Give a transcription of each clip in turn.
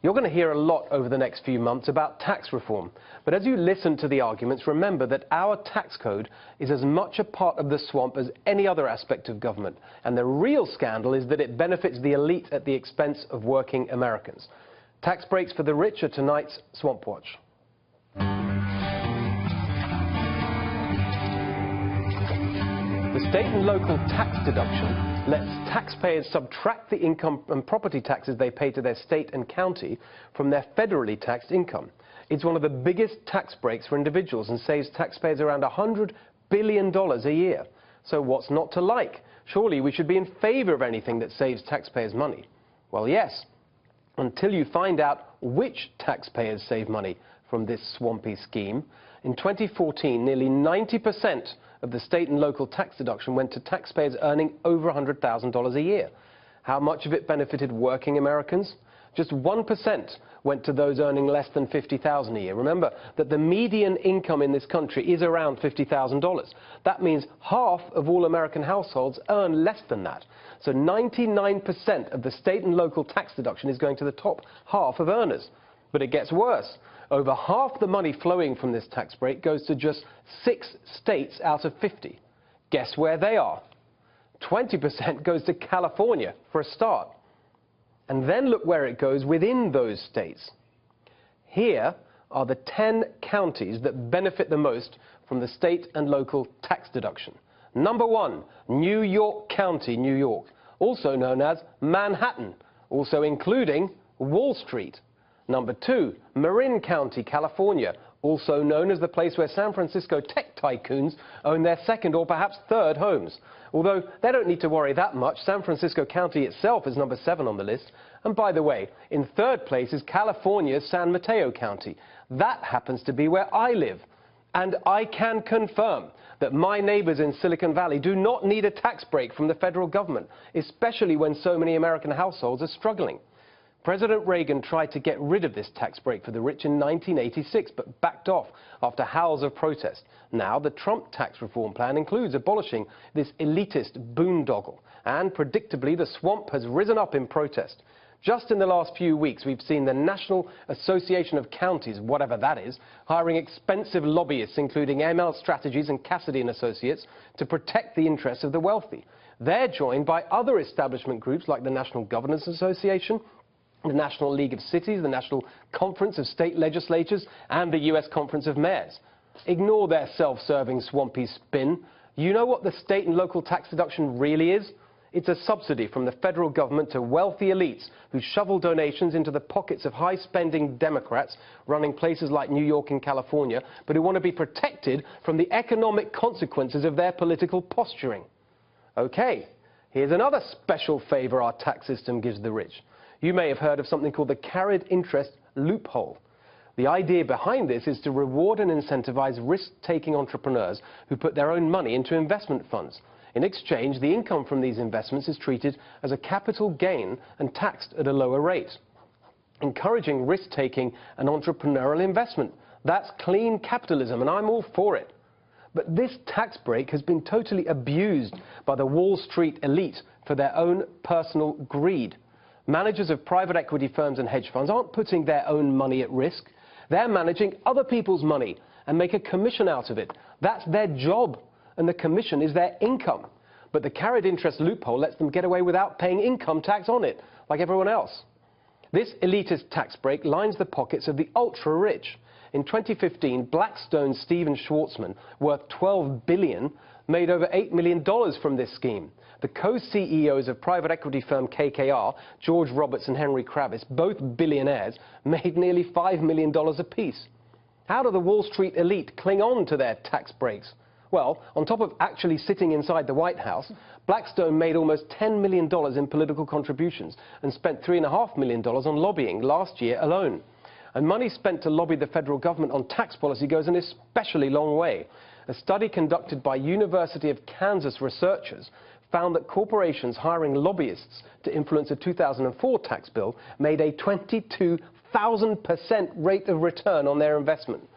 You're going to hear a lot over the next few months about tax reform. But as you listen to the arguments, remember that our tax code is as much a part of the swamp as any other aspect of government. And the real scandal is that it benefits the elite at the expense of working Americans. Tax breaks for the rich are tonight's Swamp Watch. The state and local tax deduction lets taxpayers subtract the income and property taxes they pay to their state and county from their federally taxed income. It's one of the biggest tax breaks for individuals and saves taxpayers around $100 billion a year. So what's not to like? Surely we should be in favor of anything that saves taxpayers money. Well, yes, until you find out which taxpayers save money from this swampy scheme. In 2014, nearly 90% of the state and local tax deduction went to taxpayers earning over $100,000 a year. How much of it benefited working Americans? Just 1% went to those earning less than $50,000 a year. Remember that the median income in this country is around $50,000. That means half of all American households earn less than that. So 99% of the state and local tax deduction is going to the top half of earners. But it gets worse. Over half the money flowing from this tax break goes to just 6 states out of 50. Guess where they are? 20% goes to California for a start. And then look where it goes within those states. Here are the 10 counties that benefit the most from the state and local tax deduction. Number 1, New York County, New York, also known as Manhattan, also including Wall Street. Number 2, Marin County, California, also known as the place where San Francisco tech tycoons own their second or perhaps third homes. Although they don't need to worry that much, San Francisco County itself is number 7 on the list. And by the way, in third place is California's San Mateo County. That happens to be where I live. And I can confirm that my neighbors in Silicon Valley do not need a tax break from the federal government, especially when so many American households are struggling. President Reagan tried to get rid of this tax break for the rich in 1986, but backed off after howls of protest. Now, the Trump tax reform plan includes abolishing this elitist boondoggle. And predictably, the swamp has risen up in protest. Just in the last few weeks, we've seen the National Association of Counties, whatever that is, hiring expensive lobbyists, including ML Strategies and Cassidy & Associates, to protect the interests of the wealthy. They're joined by other establishment groups like the National Governors Association, the National League of Cities, the National Conference of State Legislatures, and the U.S. Conference of Mayors. Ignore their self-serving swampy spin. You know what the state and local tax deduction really is? It's a subsidy from the federal government to wealthy elites who shovel donations into the pockets of high-spending Democrats running places like New York and California, but who want to be protected from the economic consequences of their political posturing. Okay, here's another special favor our tax system gives the rich. You may have heard of something called the carried interest loophole. The idea behind this is to reward and incentivize risk-taking entrepreneurs who put their own money into investment funds. In exchange, the income from these investments is treated as a capital gain and taxed at a lower rate. Encouraging risk-taking and entrepreneurial investment. That's clean capitalism, and I'm all for it. But this tax break has been totally abused by the Wall Street elite for their own personal greed. Managers of private equity firms and hedge funds aren't putting their own money at risk. They're managing other people's money and make a commission out of it. That's their job, and the commission is their income. But the carried interest loophole lets them get away without paying income tax on it, like everyone else. This elitist tax break lines the pockets of the ultra-rich. In 2015, Blackstone's Stephen Schwarzman, worth $12 billion, made over $8 million from this scheme. The co-CEOs of private equity firm KKR, George Roberts and Henry Kravis, both billionaires, made nearly $5 million apiece. How do the Wall Street elite cling on to their tax breaks? Well, on top of actually sitting inside the White House, Blackstone made almost $10 million in political contributions and spent $3.5 million on lobbying last year alone. And money spent to lobby the federal government on tax policy goes an especially long way. A study conducted by University of Kansas researchers found that corporations hiring lobbyists to influence a 2004 tax bill made a 22,000% rate of return on their investment.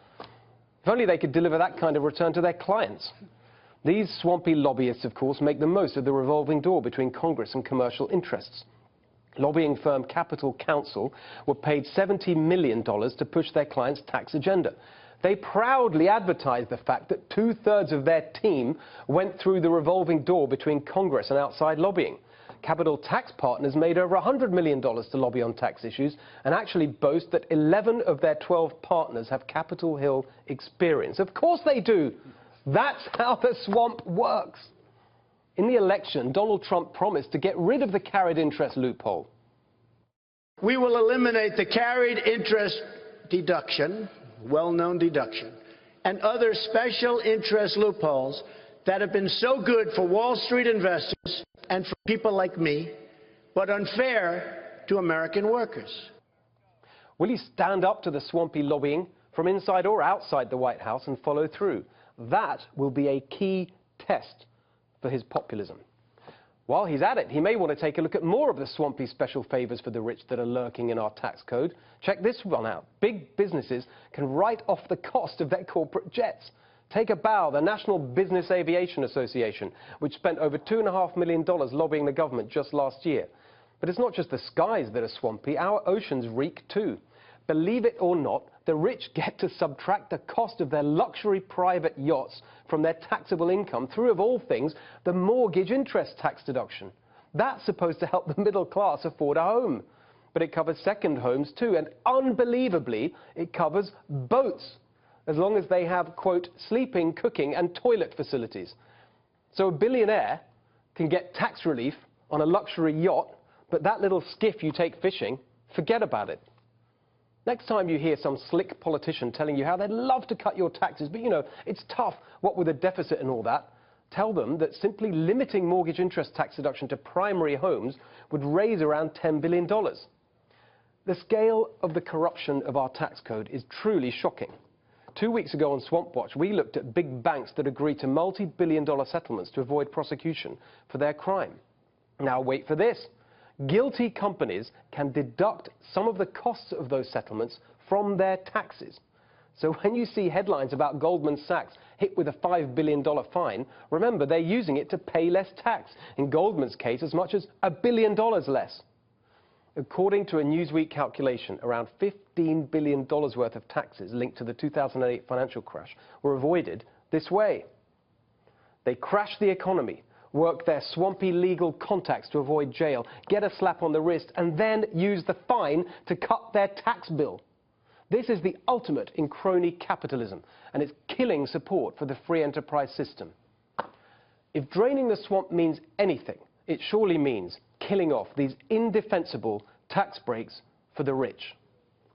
If only they could deliver that kind of return to their clients. These swampy lobbyists, of course, make the most of the revolving door between Congress and commercial interests. Lobbying firm Capital Counsel were paid $70 million to push their client's tax agenda. They proudly advertised the fact that 2/3 of their team went through the revolving door between Congress and outside lobbying. Capital Tax Partners made over $100 million to lobby on tax issues and actually boast that 11 of their 12 partners have Capitol Hill experience. Of course they do. That's how the swamp works. In the election, Donald Trump promised to get rid of the carried interest loophole. We will eliminate the carried interest deduction, well-known deduction, and other special interest loopholes that have been so good for Wall Street investors and for people like me, but unfair to American workers. Will he stand up to the swampy lobbying from inside or outside the White House and follow through? That will be a key test for his populism. While he's at it, he may want to take a look at more of the swampy special favors for the rich that are lurking in our tax code. Check this one out. Big businesses can write off the cost of their corporate jets. Take a bow, the National Business Aviation Association, which spent over $2.5 million lobbying the government just last year. But it's not just the skies that are swampy, our oceans reek too. Believe it or not, the rich get to subtract the cost of their luxury private yachts from their taxable income through, of all things, the mortgage interest tax deduction. That's supposed to help the middle class afford a home. But it covers second homes too, and unbelievably, it covers boats, as long as they have, quote, sleeping, cooking, and toilet facilities. So a billionaire can get tax relief on a luxury yacht, but that little skiff you take fishing, forget about it. Next time you hear some slick politician telling you how they'd love to cut your taxes, but you know, it's tough, what with a deficit and all that, tell them that simply limiting mortgage interest tax deduction to primary homes would raise around $10 billion. The scale of the corruption of our tax code is truly shocking. 2 weeks ago on Swamp Watch, we looked at big banks that agreed to multi-billion-dollar settlements to avoid prosecution for their crime. Now wait for this. Guilty companies can deduct some of the costs of those settlements from their taxes. So when you see headlines about Goldman Sachs hit with a $5 billion fine, remember they're using it to pay less tax. In Goldman's case, as much as $1 billion less. According to a Newsweek calculation, around $15 billion worth of taxes linked to the 2008 financial crash were avoided this way. They crashed the economy, work their swampy legal contacts to avoid jail, get a slap on the wrist, and then use the fine to cut their tax bill. This is the ultimate in crony capitalism, and it's killing support for the free enterprise system. If draining the swamp means anything, it surely means killing off these indefensible tax breaks for the rich.